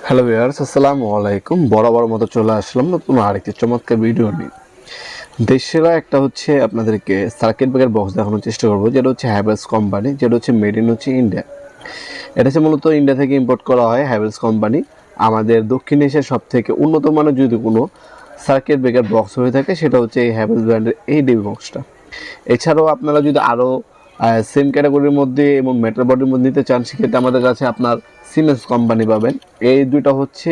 Hello viewers, আসসালামু আলাইকুম। বরাবর মতো চলে আসলাম নতুন আরেকটি চমৎকার ভিডিও নিয়ে। দেশসেরা একটা হচ্ছে আপনাদেরকে সার্কিট ব্রেকার বক্স দেখানোর চেষ্টা করবো, যেটা হচ্ছে হ্যাভেলস কোম্পানি, যেটা হচ্ছে মেড ইন ইন্ডিয়া। এটা হচ্ছে মূলত ইন্ডিয়া থেকে ইম্পোর্ট করা হয়। হ্যাভেলস কোম্পানি আমাদের দক্ষিণ এশিয়ার সব থেকে উন্নত মানের যদি কোনো সার্কিট ব্রেকার বক্স হয়ে থাকে, সেটা হচ্ছে এই হ্যাভেলস ব্র্যান্ডের এই ডিবি বক্সটা। এছাড়াও আপনারা যদি আরও সেম ক্যাটাগরির মধ্যে এবং মেটাল বডির মধ্যে নিতে চান, সেক্ষেত্রে আমাদের কাছে আপনার সিমেন্স কোম্পানি পাবেন। এই দুইটা হচ্ছে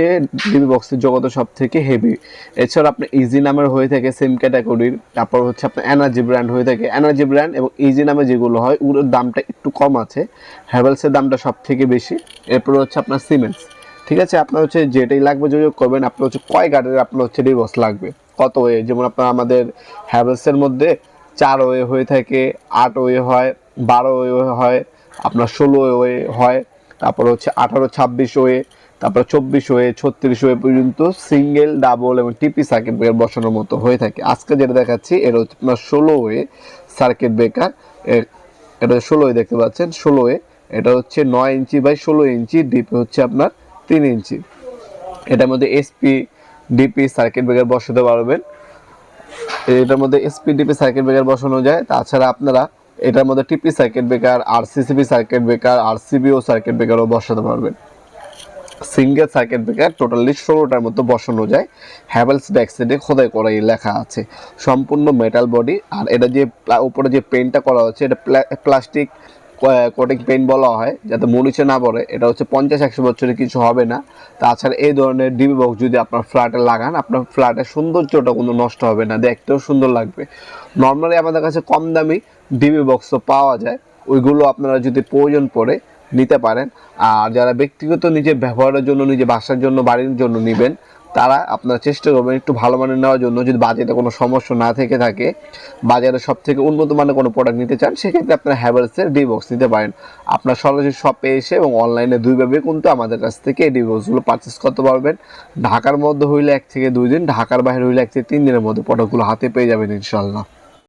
ডিবি বক্সের জগতে সব থেকে হেভি। এছাড়া আপনার ইজি নামের হয়ে থাকে সেম ক্যাটাগরির, তারপর হচ্ছে আপনার এনার্জি ব্র্যান্ড হয়ে থাকে। এনার্জি ব্র্যান্ড এবং ইজি নামে যেগুলো হয় ওগুলোর দামটা একটু কম আছে, হ্যাভেলসের দামটা সব থেকে বেশি। এরপর হচ্ছে আপনার সিমেন্স। ঠিক আছে, আপনার হচ্ছে যেটাই লাগবে যোগাযোগ করবেন। আপনার হচ্ছে কয় গার্ডের আপনার হচ্ছে ডিবি বক্স লাগবে, কত ওয়ে, যেমন আপনার আমাদের হ্যাভেলসের মধ্যে 4 ওয়ে হয়ে থাকে, 8 ওয়ে হয়, 12 ওয়ে হয়, আপনার 16 ওয়ে হয়, তারপর হচ্ছে 18, 26 ওয়ে, তারপর 24 ওয়ে, 36 ওয়ে পর্যন্ত সিঙ্গেল, ডাবল এবং টিপি সার্কিট ব্রেকার বসানোর মতো হয়ে থাকে। আজকে যেটা দেখাচ্ছি এটা হচ্ছে আপনার 16 ওয়ে সার্কিট ব্রেকার। এটা 16 ওয়ে দেখতে পাচ্ছেন, 16 ওয়ে। এটা হচ্ছে 9 ইঞ্চি বাই 16 ইঞ্চি, ডিপি হচ্ছে আপনার 3 ইঞ্চি। এটার মধ্যে এসপি ডিপি সার্কিট ব্রেকার বসাতে পারবেন। এটার মধ্যে এসপি ডিপি সার্কিট ব্রেকার বসানো যায়। তাছাড়া আপনারা এটার মধ্যে TP circuit breaker, RCCB circuit breaker, RCBO circuit ব্রেকারও বসাতে পারবেন। সিঙ্গেল সার্কিট ব্রেকার টোটালি 16টার মতো বসানো যায়। হ্যাভেলস ব্যাকসাইডে খোদাই করা লেখা আছে, সম্পূর্ণ মেটাল বডি। আর এটা যে উপরে যে পেইন্টটা করা হচ্ছে, এটা প্লাস্টিক কোটিং পেইন্ট বলা হয়, যাতে মরিচে না পড়ে। এটা হচ্ছে 50-100 বছরে কিছু হবে না। তাছাড়া এই ধরনের ডিবি বক্স যদি আপনার ফ্ল্যাটে লাগান, আপনার ফ্ল্যাটের সৌন্দর্যটা কোনো নষ্ট হবে না, দেখতেও সুন্দর লাগবে। নর্মালি আমাদের কাছে কম দামি ডিবি বক্সও পাওয়া যায়, ওইগুলো আপনারা যদি প্রয়োজন পড়ে নিতে পারেন। আর যারা ব্যক্তিগত নিজের ব্যবহারের জন্য, নিজের বাসার জন্য, বাড়ির জন্য নেবেন, তারা আপনারা চেষ্টা করবেন একটু ভালো মানের নেওয়ার জন্য। যদি বাজেটে কোনো সমস্যা না থেকে থাকে, বাজারে সব থেকে উন্নত মানের কোনো প্রোডাক্ট নিতে চান, সেক্ষেত্রে আপনারা হ্যাভেলসের ডি বক্স নিতে পারেন। আপনার সরাসরি শপে এসে এবং অনলাইনে দুইভাবে কিন্তু আমাদের কাছ থেকে এই ডি বক্সগুলো পারচেস করতে পারবেন। ঢাকার মধ্যে হইলে 1 থেকে 2 দিন, ঢাকার বাইরে হইলে 1 থেকে 3 দিনের মধ্যে প্রোডাক্টগুলো হাতে পেয়ে যাবেন ইনশাল্লাহ।